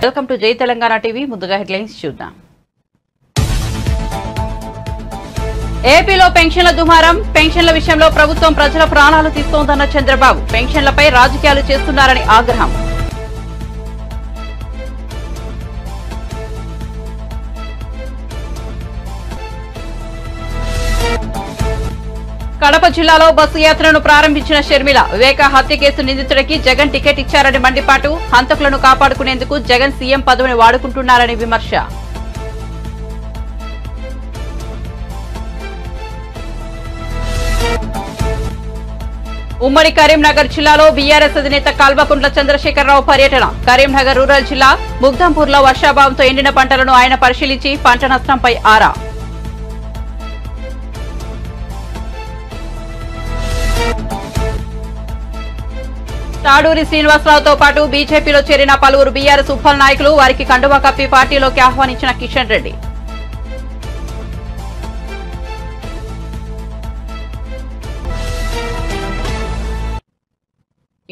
Welcome to జై Telangana TV. ముందుగా headlines చూద్దాం. ఏపీలో పెన్షన్ల దుమారం. పెన్షన్ల విషయంలో ప్రభుత్వం ప్రజల ప్రాణాలు తీస్తోందన్న చంద్రబాబు. పెన్షన్లపై రాజకీయాలు చేస్తున్నారని ఆగ్రహం. కడప జిల్లాలో బస్సు యాత్రను ప్రారంభించిన షర్మిల. వివేక హత్య కేసు నిందితుడికి జగన్ టికెట్ ఇచ్చారని మండిపాటు. హంతకులను కాపాడుకునేందుకు జగన్ సీఎం పదవిని వాడుకుంటున్నారని విమర్శ. ఉమ్మడి కరీంనగర్ జిల్లాలో బీఆర్ఎస్ అధినేత కల్వకుంట్ల చంద్రశేఖరరావు పర్యటన. కరీంనగర్ రూరల్ జిల్లా ముగ్ధంపూర్లో వర్షాభావంతో ఎండిన పంటలను ఆయన పరిశీలించి పంట నష్టంపై ఆరా. తాడూరి శ్రీనివాసరావుతో పాటు బీజేపీలో చేరిన పలువురు బీఆర్ఎస్ ఉప్పల్ నాయకులు. వారికి కండువా కప్పి పార్టీలోకి ఆహ్వానించిన కిషన్ రెడ్డి.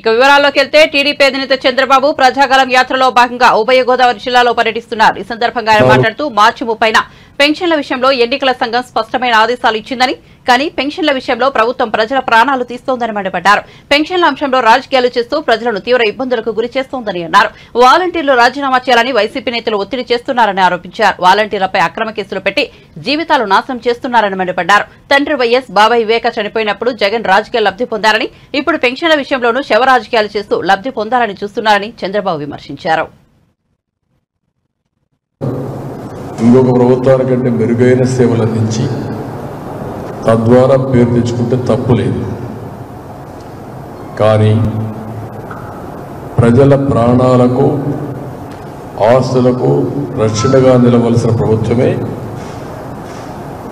ఇక వివరాల్లోకి వెళ్తే టీడీపీ అధినేత చంద్రబాబు ప్రజాగలం యాత్రలో భాగంగా ఉభయ గోదావరి జిల్లాలో పర్యటిస్తున్నారు. ఈ సందర్భంగా ఆయన మాట్లాడుతూ మార్చి 30న పెన్షన్ల విషయంలో ఎన్నికల సంఘం స్పష్టమైన ఆదేశాలు ఇచ్చిందని, కానీ పెన్షన్ల విషయంలో ప్రభుత్వం ప్రజల ప్రాణాలు తీస్తోందని మండిపడ్డారు. పెన్షన్ల అంశంలో రాజకీయాలు చేస్తూ ప్రజలను తీవ్ర ఇబ్బందులకు గురి చేస్తోందని అన్నారు. వాలంటీర్లు రాజీనామా చేయాలని వైసీపీ నేతలు ఒత్తిడి చేస్తున్నారని ఆరోపించారు. వాలంటీర్లపై అక్రమ కేసులు పెట్టి జీవితాలు నాశనం చేస్తున్నారని మండిపడ్డారు. తండ్రి వైఎస్, బాబాయ్ వివేక చనిపోయినప్పుడు జగన్ రాజకీయ లబ్ధి పొందారని, ఇప్పుడు పెన్షన్ల విషయంలోనూ శవ రాజకీయాలు చేస్తూ లబ్ధి పొందాలని చూస్తున్నారని చంద్రబాబు విమర్శించారు. ఇంకొక ప్రభుత్వానికంటే మెరుగైన సేవలు అందించి తద్వారా పేరు తెచ్చుకుంటే తప్పు లేదు. కానీ ప్రజల ప్రాణాలకు ఆస్తులకు రక్షణగా నిలవలసిన ప్రభుత్వమే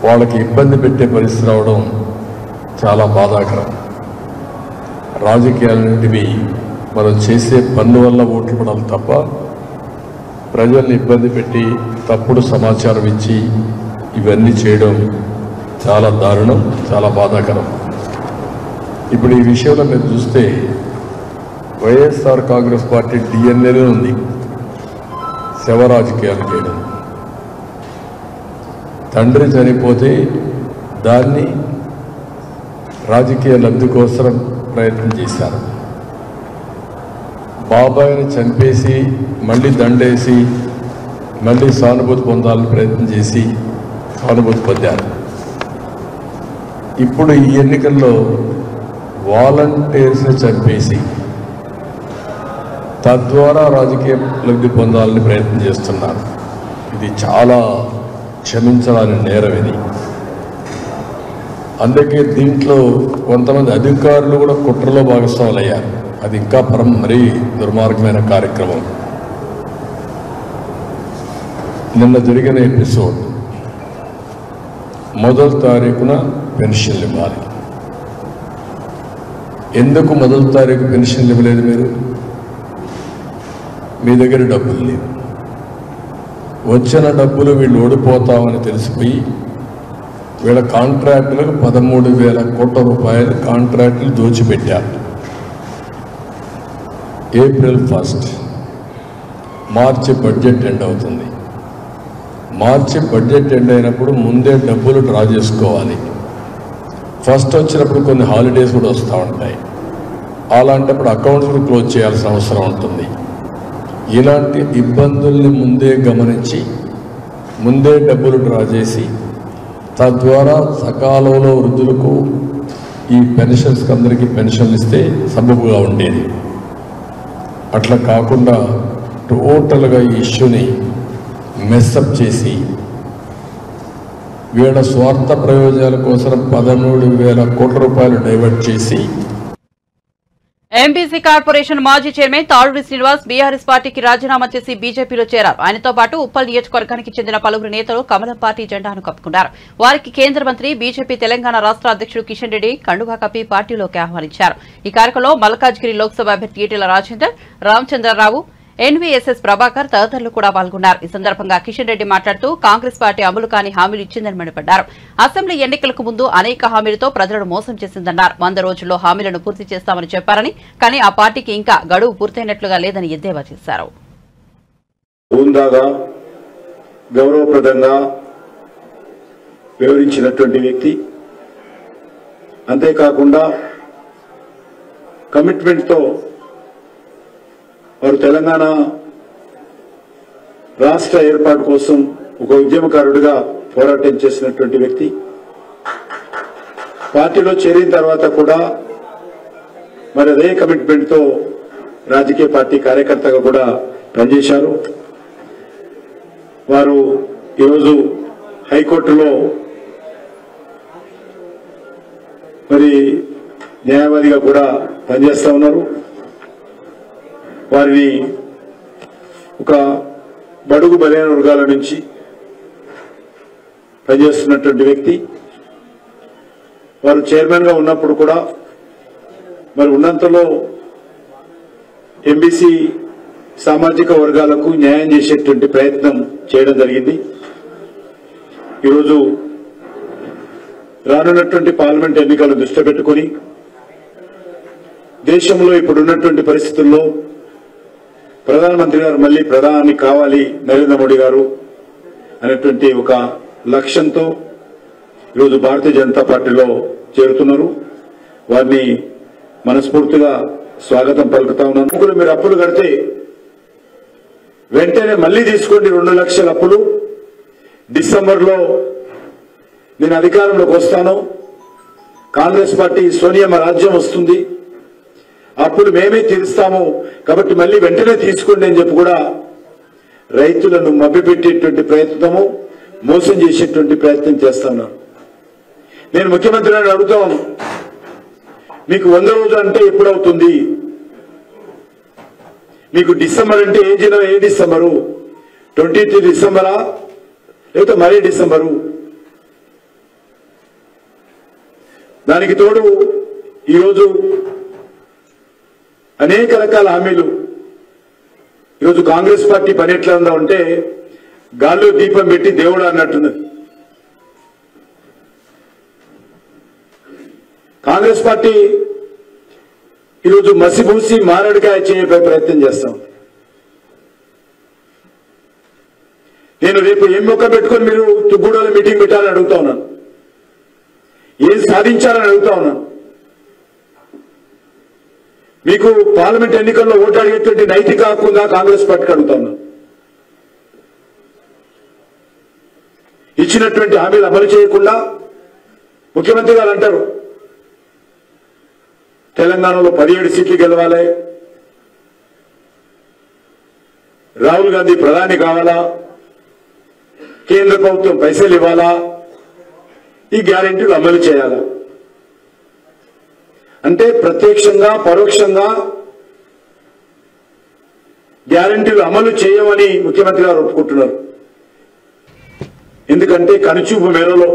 వాళ్ళకి ఇబ్బంది పెట్టే పరిస్థితి రావడం చాలా బాధాకరం. రాజకీయాలన్నింటివి మనం చేసే పన్ను వల్ల ఓట్లు పడాలి తప్ప ప్రజల్ని ఇబ్బంది పెట్టి తప్పుడు సమాచారం ఇచ్చి ఇవన్నీ చేయడం చాలా దారుణం, చాలా బాధాకరం. ఇప్పుడు ఈ విషయంలో మీరు చూస్తే వైఎస్ఆర్ కాంగ్రెస్ పార్టీ డిఎన్ఏలో ఉంది శవ రాజకీయాలు చేయడం. తండ్రి చనిపోతే దాన్ని రాజకీయ లబ్ధి కోసం ప్రయత్నం చేశారు. బాబాయిని చంపేసి మళ్ళీ దండేసి మళ్ళీ సానుభూతి పొందాలని ప్రయత్నం చేసి సానుభూతి పొందారు. ఇప్పుడు ఈ ఎన్నికల్లో వాలంటీర్స్ని చంపేసి తద్వారా రాజకీయ లబ్ధి పొందాలని ప్రయత్నం చేస్తున్నారు. ఇది చాలా క్షమించాలని నేరం ఇది. అందుకే దీంట్లో కొంతమంది అధికారులు కూడా కుట్రలో భాగస్వాములు అయ్యారు. అది ఇంకా మరీ దుర్మార్గమైన కార్యక్రమం. నిన్న జరిగిన ఎపిసోడ్ మొదటి తారీఖున పెన్షన్లు ఇవ్వాలి. ఎందుకు మొదటి తారీఖు పెన్షన్లు ఇవ్వలేదు? మీరు మీ దగ్గర డబ్బులు లేవు. వచ్చిన డబ్బులు వీళ్ళు ఓడిపోతామని తెలిసిపోయి వీళ్ళ కాంట్రాక్టులకు 13,000 కోట్ల రూపాయలు కాంట్రాక్టులు దోచిపెట్టారు. ఏప్రిల్ 1 మార్చి బడ్జెట్ ఎండ్ అవుతుంది. మార్చి బడ్జెట్ ఎండ్ అయినప్పుడు ముందే డబ్బులు డ్రా చేసుకోవాలి. ఫస్ట్ వచ్చినప్పుడు కొన్ని హాలిడేస్ కూడా వస్తూ ఉంటాయి. అలాంటప్పుడు అకౌంట్స్ కూడా క్లోజ్ చేయాల్సిన అవసరం ఉంటుంది. ఇలాంటి ఇబ్బందుల్ని ముందే గమనించి ముందే డబ్బులు డ్రా చేసి తద్వారా సకాలంలో వృద్ధులకు ఈ పెన్షన్స్కి అందరికీ పెన్షన్లు ఇస్తే సబబుగా ఉండేది. అట్లా కాకుండా టోటల్గా ఈ ఇష్యూని మెస్అప్ చేసి వీళ్ళ స్వార్థ ప్రయోజనాల కోసం 13,000 కోట్ల రూపాయలు డైవర్ట్ చేసి. ఎంబీసీ కార్పొరేషన్ మాజీ చైర్మన్ తాడూరి శ్రీనివాస్ బీఆర్ఎస్ పార్టీకి రాజీనామా చేసి బీజేపీలో చేరారు. ఆయనతో పాటు ఉప్పల్ నియోజకవర్గానికి చెందిన పలువురు నేతలు కమలం పార్టీ జెండాను కప్పుకున్నారు. వారికి కేంద్ర మంత్రి, బీజేపీ తెలంగాణ రాష్ట్ర అధ్యక్షుడు కిషన్ రెడ్డి కండువా కప్పి పార్టీలోకి ఆహ్వానించారు. ఈ కార్యక్రమంలో మల్కాజ్గిరి లోక్సభ అభ్యర్థి ఈటెల రాజేందర్, రామచంద్రరావు, ఎన్వీఎస్ఎస్ ప్రభాకర్ తదితరులు కూడా పాల్గొన్నారు. ఈ సందర్భంగా కిషన్ రెడ్డి మాట్లాడుతూ కాంగ్రెస్ పార్టీ అమలు కాని హామీలు ఇచ్చిందని మండిపడ్డారు. అసెంబ్లీ ఎన్నికలకు ముందు అనేక హామీలతో ప్రజలను మోసం చేసిందన్నారు. 100 రోజుల్లో హామీలను పూర్తి చేస్తామని చెప్పారని, కానీ ఆ పార్టీకి ఇంకా గడువు పూర్తయినట్లుగా లేదని ఎద్దేవా చేశారు. హుందాగా గౌరవప్రదంగా వివరించినటువంటి వ్యక్తి. అంతేకాకుండా కమిట్మెంట్తో వారు తెలంగాణ రాష్ట్ర ఏర్పాటు కోసం ఒక ఉద్యమకారుడిగా పోరాటం చేసినటువంటి వ్యక్తి. పార్టీలో చేరిన తర్వాత కూడా మరి అదే కమిట్మెంట్తో రాజకీయ పార్టీ కార్యకర్తగా కూడా పనిచేశారు. వారు ఈరోజు హైకోర్టులో మరి న్యాయవాదిగా కూడా పనిచేస్తా ఉన్నారు. వారిని ఒక బడుగు బలైన వర్గాల నుంచి పనిచేస్తున్నటువంటి వ్యక్తి. వారు చైర్మన్ గా ఉన్నప్పుడు కూడా మరి ఉన్నంతలో ఎంబీసీ సామాజిక వర్గాలకు న్యాయం చేసేటువంటి ప్రయత్నం చేయడం జరిగింది. ఈరోజు రానున్నటువంటి పార్లమెంట్ ఎన్నికలను దృష్టి పెట్టుకుని దేశంలో ఇప్పుడున్నటువంటి పరిస్థితుల్లో ప్రధానమంత్రి గారు మళ్లీ ప్రధాని కావాలి నరేంద్ర మోడీ గారు అనేటువంటి ఒక లక్ష్యంతో ఈరోజు భారతీయ జనతా పార్టీలో చేరుతున్నారు. వారిని మనస్ఫూర్తిగా స్వాగతం పలుకుతా ఉన్నాను. మీరు అప్పులు కడితే వెంటనే మళ్లీ తీసుకోండి 2 లక్షల అప్పులు. డిసెంబర్లో నేను అధికారంలోకి వస్తాను, కాంగ్రెస్ పార్టీ సోనియమ్మ రాజ్యం వస్తుంది, అప్పులు మేమే తీరుస్తాము కాబట్టి మళ్లీ వెంటనే తీసుకోండి అని చెప్పి కూడా రైతులను మభ్యపెట్టేటువంటి ప్రయత్నము, మోసం చేసేటువంటి ప్రయత్నం చేస్తా ఉన్నారు. నేను ముఖ్యమంత్రి గారిని అడుగుతాను, మీకు 100 రోజులు అంటే ఎప్పుడవుతుంది? మీకు డిసెంబర్ అంటే ఏ డిసెంబరు? 23 డిసెంబరా లేకపోతే మరీ డిసెంబరు? దానికి తోడు ఈరోజు అనేక రకాల హామీలు. ఈరోజు కాంగ్రెస్ పార్టీ పని ఎట్లా ఉందా అంటే గాల్లో దీపం పెట్టి దేవుడు అన్నట్టున్నది. కాంగ్రెస్ పార్టీ ఈరోజు మసిబూసి మారడికాయ చేయబోయే ప్రయత్నం చేస్తాం. నేను రేపు ఏం మొక్క పెట్టుకొని మీరు తుగ్గూడలో మీటింగ్ పెట్టాలని అడుగుతా ఉన్నాను, ఏం సాధించాలని అడుగుతా ఉన్నాను. మీకు పార్లమెంట్ ఎన్నికల్లో ఓటు అడిగేటువంటి నైతిక హక్కు ఉందా కాంగ్రెస్ పార్టీకి అడుగుతా ఉన్నాను. ఇచ్చినటువంటి హామీలు అమలు చేయకుండా ముఖ్యమంత్రి గారు అంటారు తెలంగాణలో 17 సీట్లు గెలవాలి, రాహుల్ గాంధీ ప్రధాని కావాలా, కేంద్ర ప్రభుత్వం పైసలు ఇవ్వాలా, ఈ గ్యారెంటీలు అమలు చేయాలా. అంటే ప్రత్యక్షంగా పరోక్షంగా గ్యారెంటీలు అమలు చేయమని ముఖ్యమంత్రి గారు ఒప్పుకుంటున్నారు. ఎందుకంటే కనుచూపు మేరలో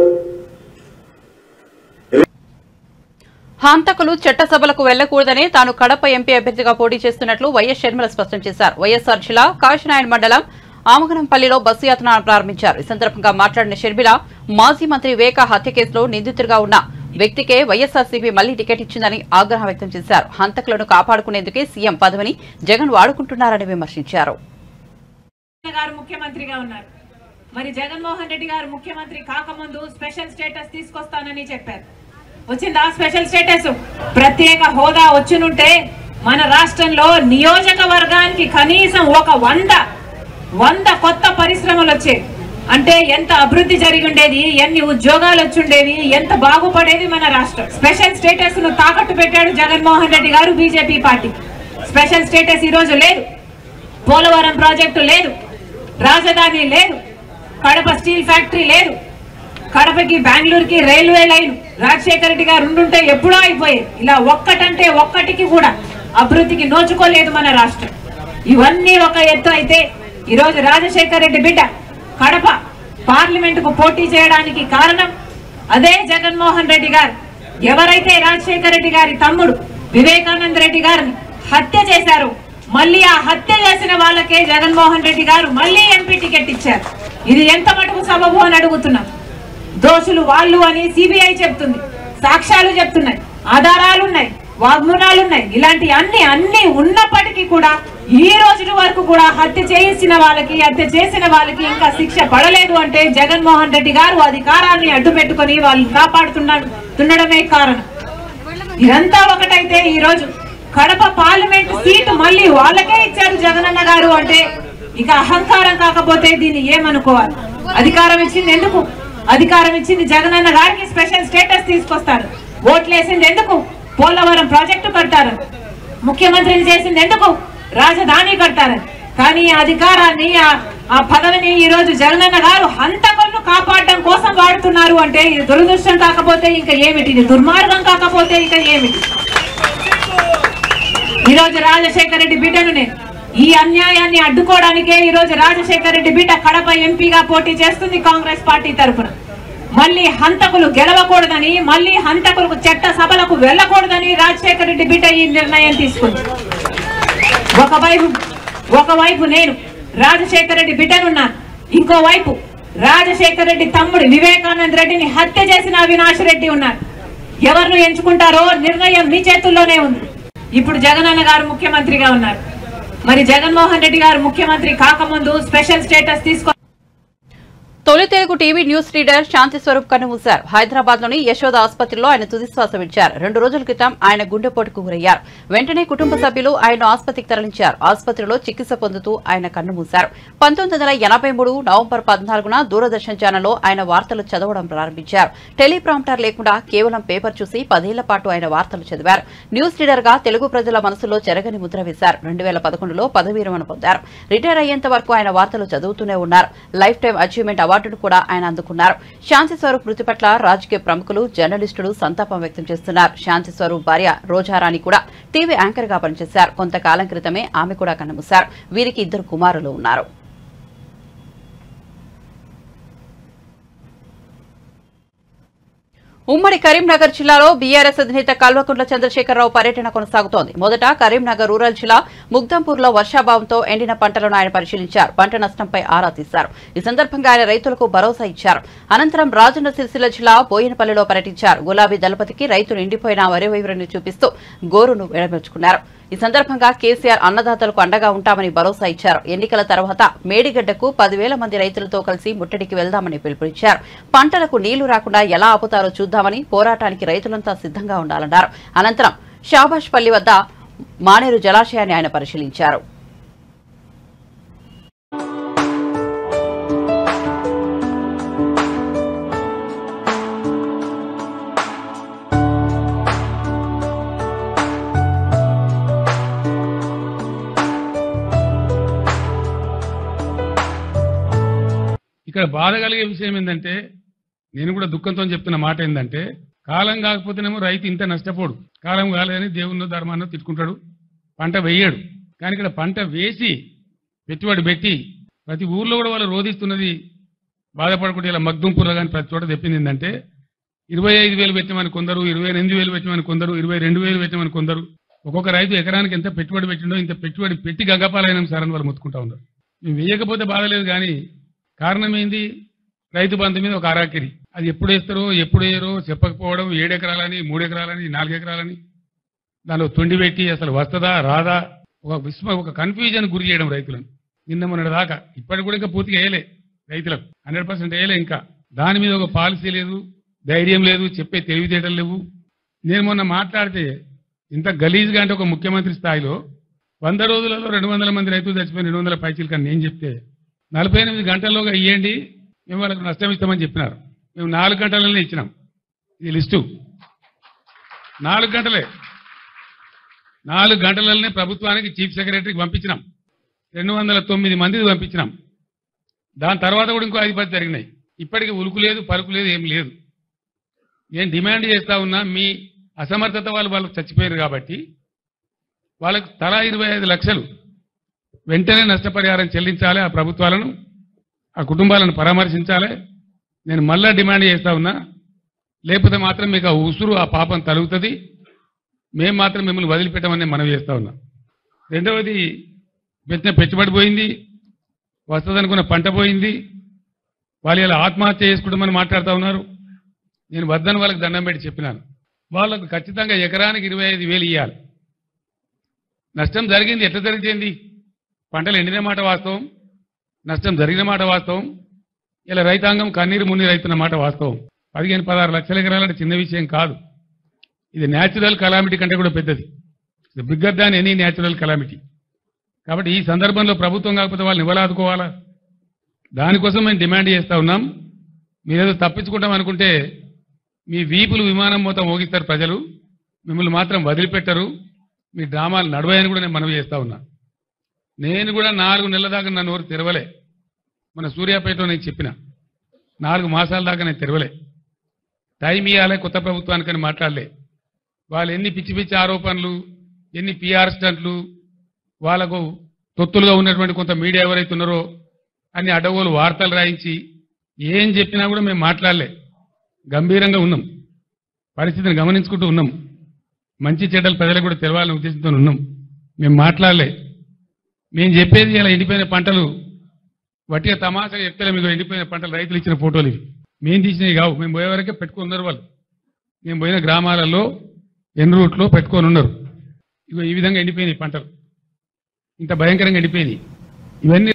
హంతకులు చట్టసభలకు వెళ్లకూడదని తాను కడప ఎంపీ అభ్యర్థిగా పోటీ చేస్తున్నట్లు వైఎస్ షర్మిల స్పష్టం చేశారు. వైఎస్ఆర్ జిల్లా కాశీనాయన్ మండలం ఆమగనంపల్లిలో బస్సు యాత్ర ప్రారంభించారు. ఈ సందర్భంగా మాట్లాడిన షర్మిల మాజీ మంత్రి వివేక హత్య కేసులో నిందితుడిగా ఉన్న వ్యక్తికే వైఎస్ఆర్సీపీ మళ్లీ టికెట్ ఇచ్చిందని ఆగ్రహం వ్యక్తం చేశారు. హంతకులను కాపాడుకునేందుకే సీఎం పదవిని జగన్ వాడుకుంటున్నారని విమర్శించారు. ముఖ్యమంత్రిగా ఉన్నారు, మరి జగన్మోహన్ రెడ్డి గారు ముఖ్యమంత్రి కాకముందు స్పెషల్ స్టేటస్ తీసుకొస్తానని చెప్పారు. వచ్చిందా స్పెషల్ స్టేటస్? ప్రత్యేక హోదా వచ్చినుంటే మన రాష్ట్రంలో నియోజకవర్గానికి కనీసం ఒక 100 కొత్త పరిశ్రమలు వచ్చేవి. అంటే ఎంత అభివృద్ధి జరిగి ఉండేది, ఎన్ని ఉద్యోగాలు వచ్చుండేవి, ఎంత బాగుపడేది మన రాష్ట్రం. స్పెషల్ స్టేటస్ ను తాకట్టు పెట్టాడు జగన్మోహన్ రెడ్డి గారు, బీజేపీ పార్టీ. స్పెషల్ స్టేటస్ ఈ రోజు లేదు, పోలవరం ప్రాజెక్టు లేదు, రాజధాని లేదు, కడప స్టీల్ ఫ్యాక్టరీ లేదు, కడపకి బెంగళూరుకి రైల్వే లైన్ రాజశేఖర రెడ్డి గారు ఉండుంటే ఎప్పుడో అయిపోయాయి. ఇలా ఒక్కటంటే ఒక్కటికి కూడా అభివృద్ధికి నోచుకోలేదు మన రాష్ట్రం. ఇవన్నీ ఒక ఎత్తు అయితే ఈరోజు రాజశేఖర రెడ్డి బిడ్డ కడప పార్లమెంటుకు పోటీ చేయడానికి కారణం అదే జగన్మోహన్ రెడ్డి గారు. ఎవరైతే రాజశేఖర రెడ్డి గారి తమ్ముడు వివేకానంద రెడ్డి గారిని హత్య చేశారు, మళ్ళీ ఆ హత్య చేసిన వాళ్ళకే జగన్మోహన్ రెడ్డి గారు మళ్ళీ ఎంపీ టికెట్ ఇచ్చారు. ఇది ఎంత మటుకు సబబు అని అడుగుతున్నాం. దోషులు వాళ్ళు అని సిబిఐ చెప్తుంది, సాక్ష్యాలు చెప్తున్నాయి, ఆధారాలున్నాయి. వాగ్మూలాలు ఉన్నాయి, ఇలాంటి అన్ని ఉన్నప్పటికీ కూడా ఈ రోజు వరకు కూడా హత్య చేసిన వాళ్ళకి ఇంకా శిక్ష పడలేదు అంటే జగన్మోహన్ రెడ్డి గారు అధికారాన్ని అడ్డు పెట్టుకొని వాళ్ళని కాపాడుతుండడమే కారణం. ఇదంతా ఒకటైతే ఈ రోజు కడప పార్లమెంట్ సీటు మళ్ళీ వాళ్ళకే ఇచ్చారు జగనన్న గారు అంటే ఇక అహంకారం కాకపోతే దీన్ని ఏమనుకోవాలి? అధికారం ఇచ్చింది ఎందుకు? అధికారం ఇచ్చింది జగనన్న గారికి స్పెషల్ స్టేటస్ తీసుకొస్తారు. ఓట్లేసింది ఎందుకు? పోలవరం ప్రాజెక్టు కట్టారు. ముఖ్యమంత్రిని చేసింది ఎందుకు? రాజధాని కట్టారు. కానీ ఆ అధికారాన్ని ఆ పదవిని ఈ రోజు జగనన్న గారు హంతకులను కాపాడడం కోసం వాడుతున్నారు అంటే ఇది దురదృష్టం కాకపోతే ఇంకా ఏమిటి? ఇది దుర్మార్గం కాకపోతే ఇంకా ఏమిటి? ఈ రోజు రాజశేఖర రెడ్డి బిడ్డను నేను ఈ అన్యాయాన్ని అడ్డుకోవడానికే ఈ రోజు రాజశేఖర రెడ్డి బిడ్డ కడప ఎంపీగా పోటీ చేస్తుంది కాంగ్రెస్ పార్టీ తరఫున. మళ్ళీ హంతకులు గెలవకూడదని, మళ్ళీ హంతకులకు చట్ట సభలకు వెళ్ళకూడదని రాజశేఖర రెడ్డి బిడ్డ ఈ నిర్ణయం తీసుకుంది. ఒకవైపు నేను రాజశేఖర రెడ్డి బిడ్డనున్నాను, ఇంకోవైపు రాజశేఖర రెడ్డి తమ్ముడు వివేకానంద రెడ్డిని హత్య చేసిన అవినాష్ రెడ్డి ఉన్నారు. ఎవరిని ఎంచుకుంటారో నిర్ణయం మీ చేతుల్లోనే ఉంది. ఇప్పుడు జగనన్న గారు ముఖ్యమంత్రిగా ఉన్నారు. మరి జగన్మోహన్ రెడ్డి గారు ముఖ్యమంత్రి కాకముందు స్పెషల్ స్టేటస్ తీసుకో తొలి తెలుగు టీవీ న్యూస్ రీడర్ శాంతి స్వరూప్ కన్నుమూశారు. హైదరాబాద్ లోని యశోద ఆసుపత్రిలో ఆయన తుదిశ్వాస విడిచారు. 2 రోజుల క్రితం ఆయన గుండెపోటుకు గురయ్యారు. వెంటనే కుటుంబ సభ్యులు ఆయన ఆసుపత్రికి తరలించారు. ఆసుపత్రిలో చికిత్స పొందుతూ ఆయన కన్నుమూశారు. 1983 నవంబర్ 14న దూరదర్శన్ ఛానల్లో ఆయన వార్తలు చదవడం ప్రారంభించారు. టెలిప్రాంప్టర్ లేకుండా కేవలం పేపర్ చూసి 10 ఏళ్ల పాటు ఆయన వార్తలు చదివారు. న్యూస్ రీడర్ గా తెలుగు ప్రజల మనసులో చెరగని ముద్ర వేశారు. 2011లో పదవీ విరమణ పొందారు. రిటైర్ అయ్యేంత వరకు ఆయన వార్తలు చదువుతూనే ఉన్నారు. లైఫ్ టైం అచీవ్మెంట్ అవార్డును కూడా ఆయన అందుకున్నారు. శాంతి స్వరూప్ మృతి పట్ల రాజకీయ ప్రముఖులు, జర్నలిస్టులు సంతాపం వ్యక్తం చేస్తున్నారు. శాంతి స్వరూప్ భార్య రోజారాణి కూడా టీవీ యాంకర్ గా పనిచేశారు. కొంతకాలం క్రితమే ఆమె కూడా కన్నుమూశారు. వీరికి 2 కుమారులు ఉన్నారు. ఉమ్మడి కరీంనగర్ జిల్లాలో బీఆర్ఎస్ అధినేత కల్వకుంట్ల చంద్రశేఖరరావు పర్యటన కొనసాగుతోంది. మొదట కరీంనగర్ రూరల్ జిల్లా ముగ్దంపూర్లో వర్షాభావంతో ఎండిన పంటలను ఆయన పరిశీలించారు. పంట నష్టంపై ఆరా తీశారు. ఈ సందర్భంగా ఆయన రైతులకు భరోసా ఇచ్చారు. అనంతరం రాజన్న సిరిసిల్ల జిల్లా బోయినపల్లిలో పర్యటించారు. గులాబీ దళపతికి రైతులు ఎండిపోయిన వరి వైవిరిని చూపిస్తూ గోరును విడమర్చుకున్నారు. ఈ సందర్భంగా కేసీఆర్ అన్నదాతలకు అండగా ఉంటామని భరోసా ఇచ్చారు. ఎన్నికల తర్వాత మేడిగడ్డకు 10,000 మంది రైతులతో కలిసి ముట్టడికి వెళ్దామని పిలుపునిచ్చారు. పంటలకు నీళ్లు రాకుండా ఎలా ఆపుతారో చూద్దామని, పోరాటానికి రైతులంతా సిద్ధంగా ఉండాలన్నారు. అనంతరం షాబాష్పల్లి వద్ద మానేరు జలాశయాన్ని ఆయన పరిశీలించారు. ఇక్కడ బాధ కలిగే విషయం ఏంటంటే, నేను కూడా దుఃఖంతో చెప్తున్న మాట ఏంటంటే, కాలం కాకపోతేనేమో రైతు ఇంత నష్టపోడు, కాలం కాలేదని దేవుని ధర్మాన్ని తిట్టుకుంటాడు, పంట వేయడు. కానీ ఇక్కడ పంట వేసి పెట్టుబడి పెట్టి ప్రతి ఊర్లో కూడా వాళ్ళు రోధిస్తున్నది బాధపడకుండా ఇలా మగ్దుంపూర్లో కానీ ప్రతి చోట చెప్పింది ఏంటంటే 25,000 పెట్టమని కొందరు, 28,000 పెట్టమని కొందరు, 22,000 పెట్టమని కొందరు. ఒక్కొక్క రైతు ఎకరానికి ఎంత పెట్టుబడి పెట్టిండో ఇంత పెట్టుబడి పెట్టి గగ్గపాలైన సార్ అని వాళ్ళు మొత్తుకుంటా ఉన్నారు. మేము వేయకపోతే బాధ లేదు, కానీ కారణం ఏంది? రైతు బంధు మీద ఒక ఆరాకిరి. అది ఎప్పుడు వేస్తారో ఎప్పుడు వేయరో చెప్పకపోవడం, 7 ఎకరాలని 3 ఎకరాలని 4 ఎకరాలని దానిలో తొండి పెట్టి అసలు వస్తుందా రాదా ఒక కన్ఫ్యూజన్ గురి చేయడం రైతులను. నిన్న మొన్నటి దాకా ఇప్పటికి కూడా ఇంకా పూర్తిగా వేయలే, రైతులకు 100% వేయలే. ఇంకా దాని మీద ఒక పాలసీ లేదు, ధైర్యం లేదు, చెప్పే తెలివితేటలు లేవు. నేను మొన్న మాట్లాడితే ఇంత గలీజ్గా అంటే ఒక ముఖ్యమంత్రి స్థాయిలో 100 రోజులలో 200 మంది రైతులు చచ్చిపోయిన 200 పైచీలు కానీ నేను చెప్తే 48 గంటల్లోగా ఇవ్వండి, మేము వాళ్ళకు నష్టం ఇస్తామని చెప్పినారు. మేము 4 గంటలనే ఇచ్చినాం. ఇది లిస్టు 4 గంటలే. 4 గంటలనే ప్రభుత్వానికి చీఫ్ సెక్రటరీకి పంపించినాం. 209 మందికి పంపించినాం. దాని తర్వాత కూడా ఇంకో 5-10 జరిగినాయి. ఇప్పటికీ ఉలుకు లేదు, పలుకు లేదు, ఏం లేదు. నేను డిమాండ్ చేస్తా ఉన్నా, మీ అసమర్థత వాళ్ళకు చచ్చిపోయారు కాబట్టి వాళ్ళకు తలా 25 లక్షలు వెంటనే నష్టపరిహారం చెల్లించాలి. ఆ ప్రభుత్వాలను, ఆ కుటుంబాలను పరామర్శించాలి. నేను మళ్ళా డిమాండ్ చేస్తా ఉన్నా, లేకపోతే మాత్రం మీకు ఆ ఉసురు, ఆ పాపం తలుగుతుంది. మేము మాత్రం మిమ్మల్ని వదిలిపెట్టమని మనవి చేస్తా ఉన్నా. రెండవది, పెట్టిన పెట్టుబడి పోయింది, వస్తుందనుకున్న పంట పోయింది. వాళ్ళు ఇలా ఆత్మహత్య చేసుకుంటామని మాట్లాడుతూ ఉన్నారు. నేను వద్దని వాళ్ళకి దండం పెట్టి చెప్పినాను. వాళ్ళకు ఖచ్చితంగా ఎకరానికి 25,000 ఇవ్వాలి. నష్టం జరిగింది, ఎట్లా జరిగింది? పంటలు ఎండిన మాట వాస్తవం, నష్టం జరిగిన మాట వాస్తవం. ఇలా రైతాంగం కన్నీరు మున్నీరు అవుతున్న మాట వాస్తవం. 15-16 లక్షల ఎకరాలంటే చిన్న విషయం కాదు. ఇది న్యాచురల్ కలామిటీ కంటే కూడా పెద్దది. Bigger than any natural calamity. కాబట్టి ఈ సందర్భంలో ప్రభుత్వం కాకపోతే వాళ్ళని ఇవ్వలాదుకోవాలా? దానికోసం మేము డిమాండ్ చేస్తూ ఉన్నాం. మీరేదో తప్పించుకుంటాం అనుకుంటే మీ వీపులు విమానం మొత్తం మోగిస్తారు ప్రజలు, మిమ్మల్ని మాత్రం వదిలిపెట్టరు. మీ డ్రామాలు నడవయని కూడా నేను మనవి చేస్తా ఉన్నా. నేను కూడా 4 నెలల దాకా నా నోరు తెరవలే. మన సూర్యాపేటలో నేను చెప్పిన 4 మాసాల దాకా నేను తెరవలే. టైం ఇవ్వాలి కొత్త ప్రభుత్వానికని మాట్లాడలే. వాళ్ళు ఎన్ని పిచ్చి పిచ్చి ఆరోపణలు, ఎన్ని పిఆర్ స్టంట్లు, వాళ్లకు తొత్తులుగా ఉన్నటువంటి కొంత మీడియా ఎవరైతే ఉన్నారో అన్ని అడ్డగోలు వార్తలు రాయించి ఏం చెప్పినా కూడా మేము మాట్లాడలే. గంభీరంగా ఉన్నాం, పరిస్థితిని గమనించుకుంటూ ఉన్నాం. మంచి చెడ్డలు ప్రజలకు కూడా తెలవాలనే ఉద్దేశంతో ఉన్నాం. మేము మాట్లాడలే. మేము చెప్పేది ఇలా ఎండిపోయిన పంటలు వట్టిగా తమాషగా చెప్తే మీకు ఎండిపోయిన పంటలు రైతులు ఇచ్చిన ఫోటోలు ఇవి మేము తీసినవి కావు. మేము పోయే వరకే పెట్టుకున్నారు వాళ్ళు. మేము పోయిన గ్రామాలలో ఎన్ రూట్లో పెట్టుకొని ఉన్నారు. ఇగో ఈ విధంగా ఎండిపోయినాయి పంటలు, ఇంత భయంకరంగా ఎండిపోయినాయి. ఇవన్నీ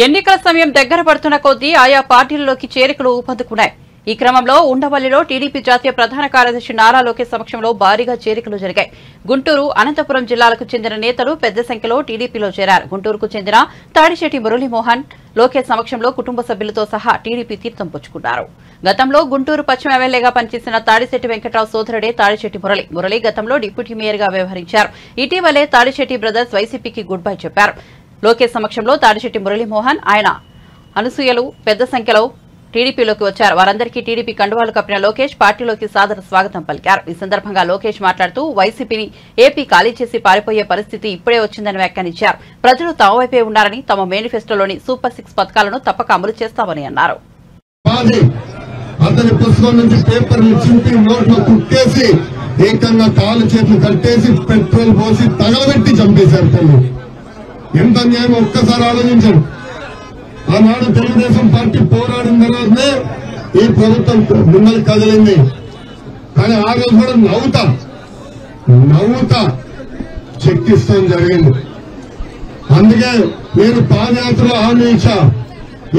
ఎన్నికల సమయం దగ్గర పడుతున్న కొద్దీ ఆయా పార్టీలలోకి చేరికలు ఊపందుకున్నాయి. ఈ క్రమంలో ఉండవల్లిలో టీడీపీ జాతీయ ప్రధాన కార్యదర్శి నారా లోకేష్ సమక్షంలో భారీగా చేరికలు జరిగాయి. గుంటూరు, అనంతపురం జిల్లాలకు చెందిన నేతలు పెద్ద సంఖ్యలో టీడీపీలో చేరారు. గుంటూరుకు చెందిన తాడిశెట్టి మురళీమోహన్ లోకేష్ సమక్షంలో కుటుంబ సభ్యులతో సహా టీడీపీ తీర్థం పుచ్చుకున్నారు. గతంలో గుంటూరు పశ్చిమ ఎమ్మెల్యేగా పనిచేసిన తాడిశెట్టి వెంకట్రావు సోదరుడే తాడిశెట్టి మురళి గతంలో డిప్యూటీ మేయర్గా వ్యవహరించారు. ఇటీవలే తాడిశెట్టి బ్రదర్స్ వైసీపీకి గుడ్ బై చెప్పారు. లోకేష్ సమక్షంలో తాడిశెట్టి మురళీమోహన్, ఆయన అనసూయలు పెద్ద సంఖ్యలో టీడీపీలోకి వచ్చారు. వారందరికీ టీడీపీ కండువాలు కప్పిన లోకేష్ పార్టీలోకి సాదర స్వాగతం పలికారు. ఈ సందర్భంగా లోకేష్ మాట్లాడుతూ వైసీపీని ఏపీ ఖాళీ చేసి పారిపోయే పరిస్థితి ఇప్పుడే వచ్చిందని వ్యాఖ్యానించారు. ప్రజలు తమ వైపే ఉన్నారని, తమ మేనిఫెస్టోలోని సూపర్ 6 పథకాలను తప్పక అమలు చేస్తామని అన్నారు. అతని పుస్తకం నుంచి పేపర్లు చింపి నోట్లో కుట్టేసి ఏకంగా కాలు చేతులు కట్టేసి పెట్రోల్ పోసి తగలబెట్టి చంపేశారు. తల్లి ఎంత న్యాయం ఒక్కసారి ఆలోచించండి. ఆనాడు తెలుగుదేశం పార్టీ పోరాడిన తర్వాతనే ఈ ప్రభుత్వం ముందరికి కదిలింది. కానీ ఆ రోజు కూడా నవ్వుతా చెక్కిస్తాం జరిగింది. అందుకే నేను పాదయాత్రలో హామీ ఇచ్చా,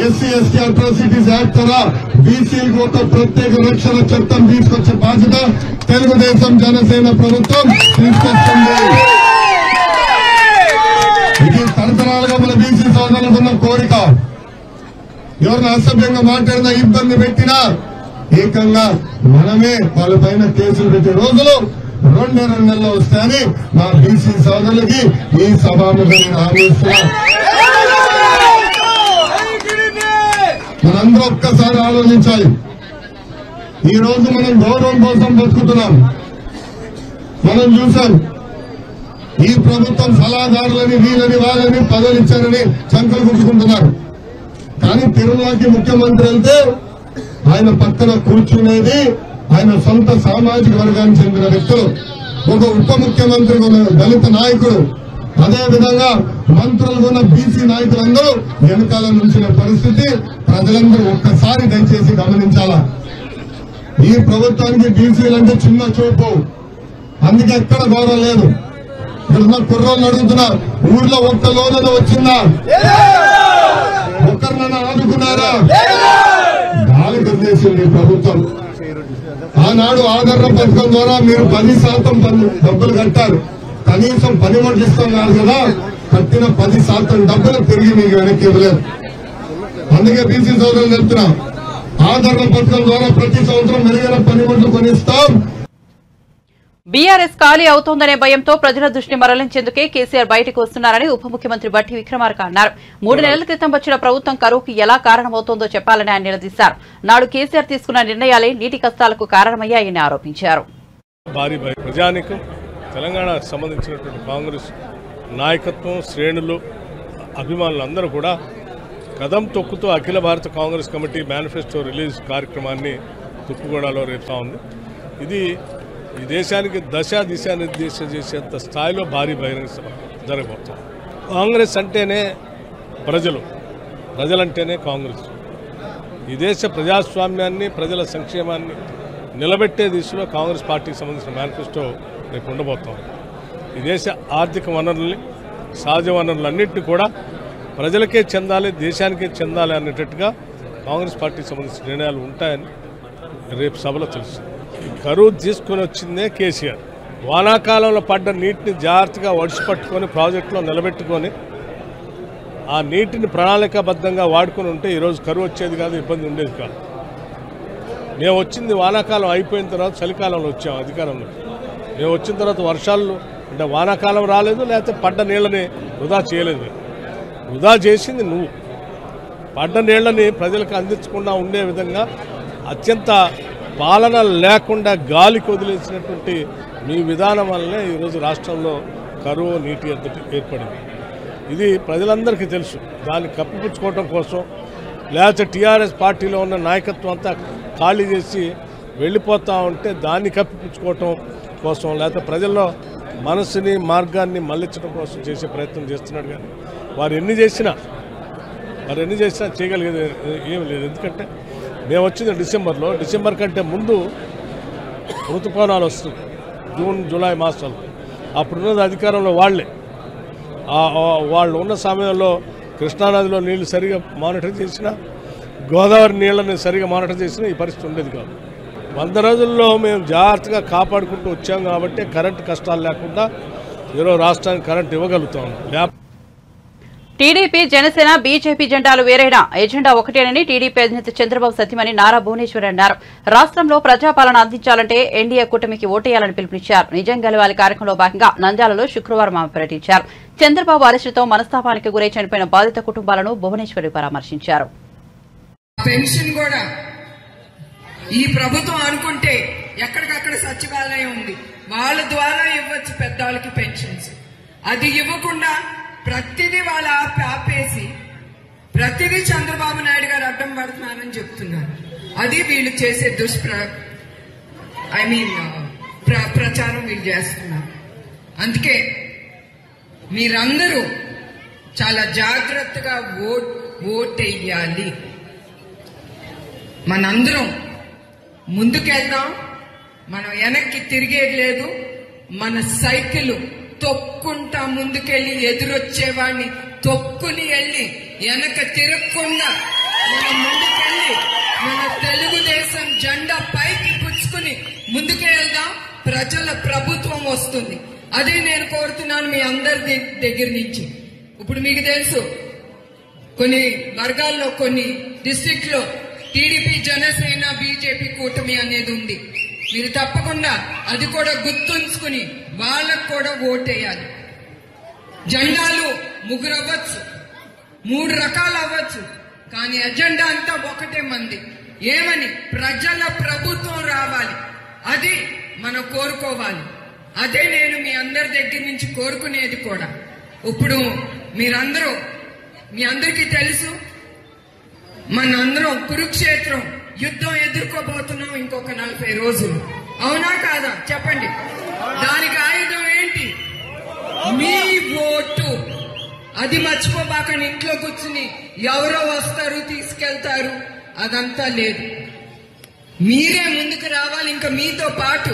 ఎస్సీ ఎస్టీ అట్రాసిటీస్ యాక్ట్ ద్వారా బీసీలకు ఒక ప్రత్యేక రక్షణ చట్టం తీసుకొచ్చే బాధ్యత తెలుగుదేశం జనసేన ప్రభుత్వం తీసుకొస్తుంది. ఇది తరతరాలుగా మన బీసీ సోదరులకు ఉన్న కోరిక. ఎవరిని అసభ్యంగా మాట్లాడినా, ఇబ్బంది పెట్టినా ఏకంగా మనమే వాళ్ళ పైన కేసులు పెట్టే రోజులు 2 నెలల్లో వస్తాయని మా బీసీ సోదరులకి ఈ సభాముఖంగా హామీ ఇస్తున్నా. మనందరూ ఒక్కసారి ఆలోచించాలి. ఈ రోజు మనం గౌరవం కోసం బతుకుతున్నాం. మనం చూసాం ఈ ప్రభుత్వం సలహాదారులని, వీళ్ళని వాళ్ళని పదవులు ఇచ్చారని చంకలు గుర్తుకుంటున్నారు. కానీ తిరుమలకి ముఖ్యమంత్రి వెళ్తే ఆయన పక్కన కూర్చునేది ఆయన సొంత సామాజిక వర్గానికి చెందిన వ్యక్తులు. ఒక ఉప ముఖ్యమంత్రి దళిత నాయకుడు, అదేవిధంగా మంత్రులు ఉన్న బీసీ నాయకులందరూ వెనకాల నుంచిన పరిస్థితి ప్రజలందరూ ఒక్కసారి దయచేసి గమనించాలా. ఈ ప్రభుత్వానికి బీసీలంటే చిన్న చూపు, అందుకే ఎక్కడ గౌరవం లేదు. ఇక్కడున్న కుర్రోళ్ళు అడుగుతున్నా, ఊర్లో ఒక్క లోన వచ్చిందా? ఒక్కరినైనా ఆదుకున్నారా? గాలి వదిలేసింది ప్రభుత్వం. ఆనాడు ఆదరణ పథకం ద్వారా మీరు 10% డబ్బులు కట్టారు. కనీసం పని ఇస్తాం కాదు కదా, కట్టిన 10% డబ్బులు తిరిగి మీకు వెనక్కి ఇవ్వలేదు. అందుకే బీసీ సోదరులు చెప్తున్నా, ఆదరణ పథకం ద్వారా ప్రతి సంవత్సరం మెరుగైన పనిముట్లు కొనిస్తాం. బీఆర్ఎస్ ఖాళీ అవుతోందనే భయంతో ప్రజల దృష్టి మరలించేందుకే కేసీఆర్ బయటకు వస్తున్నారని ఉప ముఖ్యమంత్రి బట్టి విక్రమార్క అన్నారు. 3 నెలల క్రితం వచ్చిన ప్రభుత్వం కరువుకు ఎలా కారణమవుతోందో చెప్పాలని ఆయన నిలదీశారు. నాడు కేసీఆర్ తీసుకున్న నిర్ణయాలే నీటి కష్టాలకు కారణమయ్యాయని ఆరోపించారు. భారీ ప్రజానికం, తెలంగాణకు సంబంధించినటువంటి కాంగ్రెస్ నాయకత్వం, శ్రేణులు, అభిమానులందరూ కూడా కదం తొక్కుతూ అఖిల భారత కాంగ్రెస్ కమిటీ మేనిఫెస్టో రిలీజ్ కార్యక్రమాన్ని తుక్కుగూడలో రేపుతా ఉంది. ఇది ఈ దేశానికి దిశానిర్దేశం చేసేంత స్థాయిలో భారీ బహిరంగ సభ జరగబోతుంది. కాంగ్రెస్ అంటేనే ప్రజలంటేనే కాంగ్రెస్. ఈ దేశ ప్రజాస్వామ్యాన్ని, ప్రజల సంక్షేమాన్ని నిలబెట్టే దిశలో కాంగ్రెస్ పార్టీకి సంబంధించిన మేనిఫెస్టో రేపు ఉండబోతాం. ఈ దేశ ఆర్థిక వనరుల్ని, సహజ వనరులన్నింటినీ కూడా ప్రజలకే చెందాలి, దేశానికే చెందాలి అనేటట్టుగా కాంగ్రెస్ పార్టీకి సంబంధించిన నిర్ణయాలు ఉంటాయని రేపు సభలో తెలుస్తుంది. కరువు తీసుకొని వచ్చిందే కేసీఆర్. వానాకాలంలో పడ్డ నీటిని జాగ్రత్తగా ఒడిసిపట్టుకొని ప్రాజెక్టులో నిలబెట్టుకొని ఆ నీటిని ప్రణాళికాబద్ధంగా వాడుకొని ఉంటే ఈరోజు కరువు వచ్చేది కాదు, ఇబ్బంది ఉండేది కాదు. మేము వచ్చింది వానాకాలం అయిపోయిన తర్వాత చలికాలంలో వచ్చాము అధికారంలో. మేము వచ్చిన తర్వాత వర్షాలు అంటే వానాకాలం రాలేదు, లేకపోతే పడ్డ నీళ్ళని వృధా చేయలేదు. వృధా చేసింది నువ్వు. పడ్డ నీళ్ళని ప్రజలకు అందించకుండా ఉండే విధంగా అత్యంత పాలన లేకుండా గాలికి వదిలేసినటువంటి మీ విధానం వల్లనే ఈరోజు రాష్ట్రంలో కరువు, నీటి ఎద్దటి ఏర్పడింది. ఇది ప్రజలందరికీ తెలుసు. దాన్ని కప్పిపుచ్చుకోవటం కోసం, లేకపోతే టీఆర్ఎస్ పార్టీలో ఉన్న నాయకత్వం అంతా ఖాళీ చేసి వెళ్ళిపోతూ ఉంటే దాన్ని కప్పిపుచ్చుకోవటం కోసం, లేకపోతే ప్రజల్లో మనసుని, మార్గాన్ని మళ్లించడం కోసం చేసే ప్రయత్నం చేస్తున్నాడు. కానీ వారు ఎన్ని చేసినా చేయగలిగేది ఏమి లేదు. ఎందుకంటే మేము వచ్చింది డిసెంబర్లో. డిసెంబర్ కంటే ముందు ఋతుపవనాలు వస్తుంది, జూన్, జూలై మాసాలు. అప్పుడున్నది అధికారంలో వాళ్ళే. వాళ్ళు ఉన్న సమయంలో కృష్ణానదిలో నీళ్లు సరిగా మానిటర్ చేసినా, గోదావరి నీళ్ళని సరిగా మానిటర్ చేసినా ఈ పరిస్థితి ఉండేది కాదు. 100 రోజుల్లో మేము జాగ్రత్తగా కాపాడుకుంటూ వచ్చాం కాబట్టి కరెంటు కష్టాలు లేకుండా ఈరోజు రాష్ట్రానికి కరెంటు ఇవ్వగలుగుతాం. టీడీపీ, జనసేన, బీజేపీ జెండాలు వేరైనా ఎజెండా ఒకటేనని టీడీపీ అధినేత చంద్రబాబు సతీమణి నారా భువనేశ్వర్ అన్నారు. రాష్ట్రంలో ప్రజాపాలన అందించాలంటే ఎన్డీఏ కూటమికి ఓటేయాలని పిలుపునిచ్చారు. నిజం గెలవాలి కార్యక్రమంలో భాగంగా నంద్యాలలో శుక్రవారం ఆమె పర్యటించారు. చంద్రబాబు అరెస్టుతో మనస్తాపానికి గురై చనిపోయిన బాధిత కుటుంబాలను భువనేశ్వరి పరామర్శించారు. పెన్షన్ కూడా ఈ ప్రభుత్వం అనుకుంటే ఎక్కడికక్కడ సచివాలయం ఉంది, వాళ్ళ ద్వారా ఇవ్వచ్చు పెద్దవాళ్ళకి పెన్షన్స్. అది ఇవ్వకుండా ప్రతిదీ వాళ్ళ ఆపేసి ప్రతిదీ చంద్రబాబు నాయుడు గారు అడ్డం పడుతున్నారని చెప్తున్నారు. అది వీళ్ళు చేసే ప్రచారం వీళ్ళు చేస్తున్నారు. అందుకే మీరందరూ చాలా జాగ్రత్తగా ఓటెయ్యాలి. మనందరం ముందుకెళ్దాం, మనం వెనక్కి తిరిగేది లేదు. మన సైకిల్ తొక్కుంటా ముందుకెళ్ళి ఎదురొచ్చేవాడిని తొక్కుని వెళ్ళి వెనక తిరగకుండా మనం ముందుకెళ్ళి మన తెలుగుదేశం జెండా పైకి పుచ్చుకుని ముందుకు వెళ్దాం. ప్రజల ప్రభుత్వం వస్తుంది. అదే నేను కోరుతున్నాను మీ అందరి దగ్గర నుంచి. ఇప్పుడు మీకు తెలుసు, కొన్ని వర్గాల్లో, కొన్ని డిస్ట్రిక్ట్ లో టీడీపీ, జనసేన, బీజేపీ కూటమి అనేది ఉంది. మీరు తప్పకుండా అది కూడా గుర్తుంచుకుని వాళ్ళకు కూడా ఓటేయాలి. జెండాలు 3 అవ్వచ్చు, 3 రకాలు అవ్వచ్చు, కానీ ఎజెండా అంతా ఒకటే మంది. ఏమని? ప్రజల ప్రభుత్వం రావాలి. అది మనం కోరుకోవాలి. అదే నేను మీ అందరి దగ్గర నుంచి కోరుకునేది కూడా. ఇప్పుడు మీరందరూ, మీ అందరికీ తెలుసు, మనందరం కురుక్షేత్రం యుద్ధం ఎదుర్కోబోతున్నాం ఇంకొక 40 రోజులు. అవునా కాదా? చెప్పండి. దానికి ఆయుధం ఏంటి? మీ ఓటు. అది మర్చిపోబాకండి. ఇంట్లో కూర్చుని ఎవరో వస్తారు, తీసుకెళ్తారు, అదంతా లేదు. మీరే ముందుకు రావాలి. ఇంకా మీతో పాటు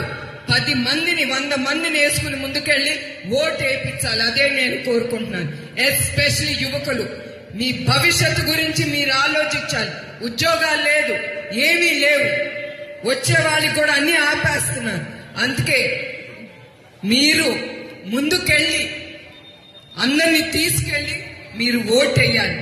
10 మందిని, 100 మందిని వేసుకుని ముందుకెళ్లి ఓటు వేయించాలి. అదే నేను కోరుకుంటున్నాను. ఎస్పెషల్లీ యువకులు, మీ భవిష్యత్తు గురించి మీరు ఆలోచించాలి. ఉద్యోగాలు లేదు, ఏమీ లేవు, వచ్చే వాళ్ళకి కూడా అన్ని ఆపేస్తున్నారు. అందుకే మీరు ముందుకెళ్ళి అందరినీ తీసుకెళ్లి మీరు ఓటేయాలి.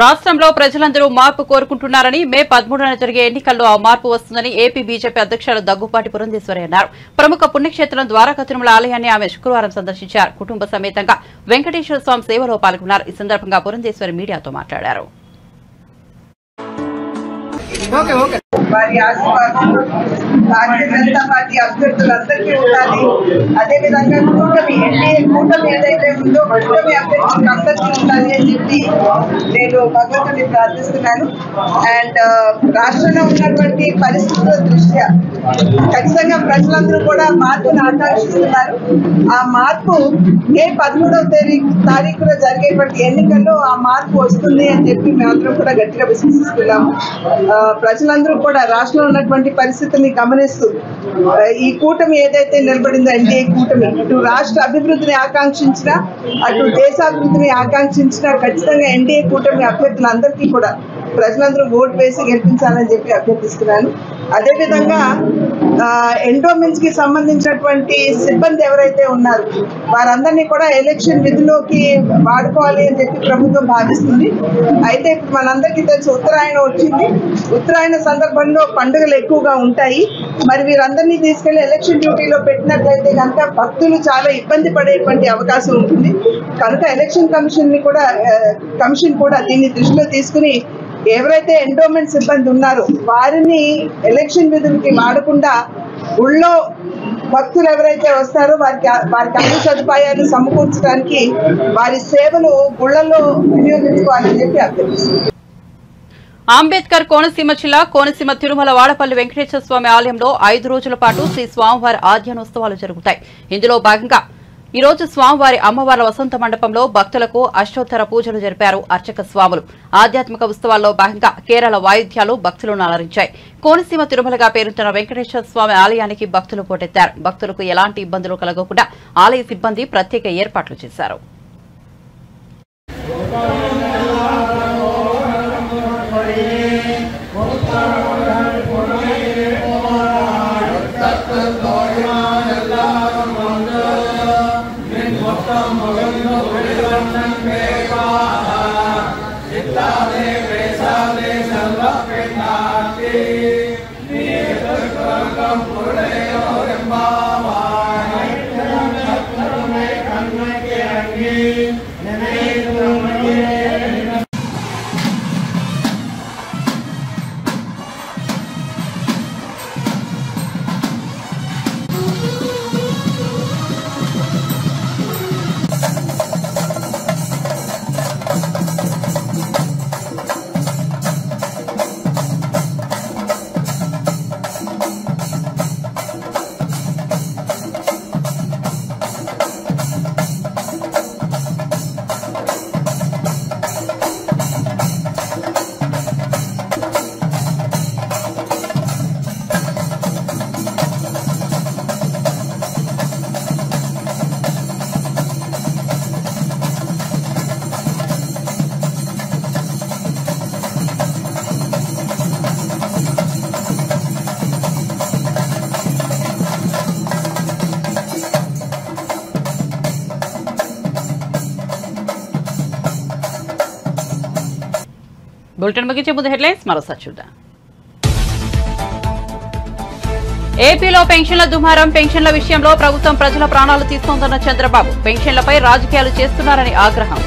రాష్ట్రంలో ప్రజలందరూ మార్పు కోరుకుంటున్నారని, మే 13న జరిగే ఎన్నికల్లో ఆ మార్పు వస్తుందని ఏపీ బీజేపీ అధ్యక్షులు దగ్గుపాటి పురంధేశ్వరి అన్నారు. ప్రముఖ పుణ్యక్షేత్రం ద్వారకా తిరుమల ఆలయాన్ని ఆమె శుక్రవారం సందర్శించారు. కుటుంబ సమేతంగా వెంకటేశ్వర స్వామి సేవలో పాల్గొన్నారు. ఈ సందర్భంగా పురంధేశ్వరి మీడియాతో మాట్లాడారు. వారి ఆశీర్వాదాలు భారతీయ జనతా పార్టీ అభ్యర్థులందరికీ ఉండాలి. అదేవిధంగా కూటమి ఎన్డీఏ కూటమి ఏదైతే ఉందో కూటమి అభ్యర్థులకు అందరికీ ఉండాలి అని చెప్పి నేను భగవంతుడిని ప్రార్థిస్తున్నాను. అండ్ రాష్ట్రంలో ఉన్నటువంటి పరిస్థితుల దృష్ట్యా ఖచ్చితంగా ప్రజలందరూ కూడా మార్పును ఆకాంక్షిస్తున్నారు. ఆ మార్పు మే 13వ తారీఖున జరిగేటువంటి ఎన్నికల్లో ఆ మార్పు వస్తుంది అని చెప్పి మేమందరం కూడా గట్టిగా విశ్వసిస్తున్నాము. ప్రజలందరూ కూడా రాష్ట్రంలో ఉన్నటువంటి పరిస్థితుల్ని గమనిస్తూ ఈ కూటమి ఏదైతే నిలబడిందో ఎన్డీఏ కూటమి ఇటు రాష్ట్ర అభివృద్ధిని ఆకాంక్షించినా అటు దేశాభివృద్ధిని ఆకాంక్షించినా ఖచ్చితంగా ఎన్డీఏ కూటమి అభ్యర్థులందరికీ కూడా ప్రజలందరూ ఓటు వేసి గెలిపించాలని చెప్పి అభ్యర్థిస్తున్నాను. అదేవిధంగా ఎండోమెంట్స్ కి సంబంధించినటువంటి సిబ్బంది ఎవరైతే ఉన్నారు వారందరినీ కూడా ఎలక్షన్ విధిలోకి వాడుకోవాలి అని చెప్పి ప్రభుత్వం భావిస్తుంది. అయితే ఇప్పుడు మనందరికీ తెలిసి ఉత్తరాయణం వచ్చింది. ఉత్తరాయణ సందర్భంలో పండుగలు ఎక్కువగా ఉంటాయి. మరి వీరందరినీ తీసుకెళ్లి ఎలక్షన్ డ్యూటీలో పెట్టినట్లయితే కనుక భక్తులు చాలా ఇబ్బంది పడేటువంటి అవకాశం ఉంటుంది. కనుక ఎలక్షన్ కమిషన్ కూడా దీన్ని దృష్టిలో తీసుకుని ఎవరైతే ఎండోమెంట్ సిబ్బంది ఉన్నారో వారిని ఎలక్షన్ విధులకి వాడకుండా ఊళ్ళో భక్తులు ఎవరైతే వస్తారో వారికి అన్ని సదుపాయాలు సమకూర్చడానికి వారి సేవలు గుళ్లలో వినియోగించుకోవాలని చెప్పి అభ్యర్థిస్తున్నారు. అంబేద్కర్ కోనసీమ జిల్లా కోనసీమ తిరుమల వాడపల్లి వెంకటేశ్వర స్వామి ఆలయంలో 5 రోజుల పాటు శ్రీ స్వామివారి ఆధ్యానోత్సవాలు జరుగుతాయి. ఇందులో భాగంగా ఈ రోజు స్వామివారి అమ్మవార్ల వసంత మండపంలో భక్తులకు అష్టోత్తర పూజలు జరిపారు అర్చక స్వాములు. ఆధ్యాత్మిక ఉత్సవాల్లో భాగంగా కేరళ వాయిద్యాలు భక్తులను అలరించాయి. కోనసీమ తిరుమలగా పేరుతున్న వెంకటేశ్వర స్వామి ఆలయానికి భక్తులు పోటెత్తారు. భక్తులకు ఎలాంటి ఇబ్బందులు కలగకుండా ఆలయ సిబ్బంది ప్రత్యేక ఏర్పాట్లు చేశారు. బులెటిన్ ముగించే ముందు హెడ్లైన్స్ మరోసారి చూద్దాం. ఏపీలో పెన్షన్ల దుమారం. పెన్షన్ల విషయంలో ప్రభుత్వం ప్రజల ప్రాణాలు తీస్తోందన్న చంద్రబాబు. పెన్షన్లపై రాజకీయాలు చేస్తున్నారని ఆగ్రహం.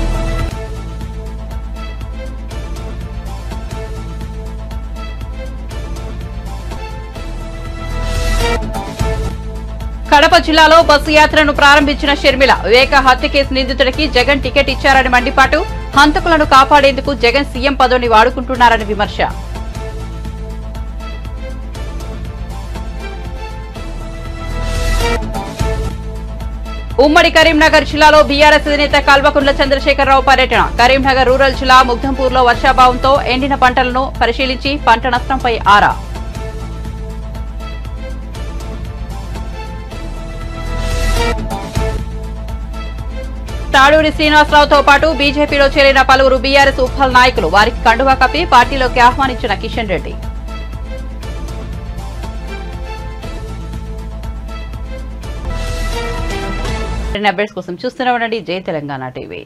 కడప జిల్లాలో బస్సు యాత్రను ప్రారంభించిన షర్మిల. వివేక హత్య కేసు నిందితుడికి జగన్ టికెట్ ఇచ్చారని మండిపాటు. హంతకులను కాపాడేందుకు జగన్ సీఎం పదవిని వాడుకుంటున్నారని విమర్శ. ఉమ్మడి కరీంనగర్ జిల్లాలో బీఆర్ఎస్ అధినేత కల్వకుంట్ల చంద్రశేఖరరావు పర్యటన. కరీంనగర్ రూరల్ జిల్లా ముగ్ధంపూర్లో వర్షాభావంతో ఎండిన పంటలను పరిశీలించి పంట నష్టంపై ఆరా. తాడూరి శ్రీనివాసరావుతో పాటు బీజేపీలో చేరిన పలువురు బీఆర్ఎస్ ఉప్పల్ నాయకులు. వారికి కండువా కప్పి పార్టీలోకి ఆహ్వానించిన కిషన్ రెడ్డి. అప్డేట్స్ కోసం చూస్తూనే ఉండండి జై తెలంగాణ టీవీ.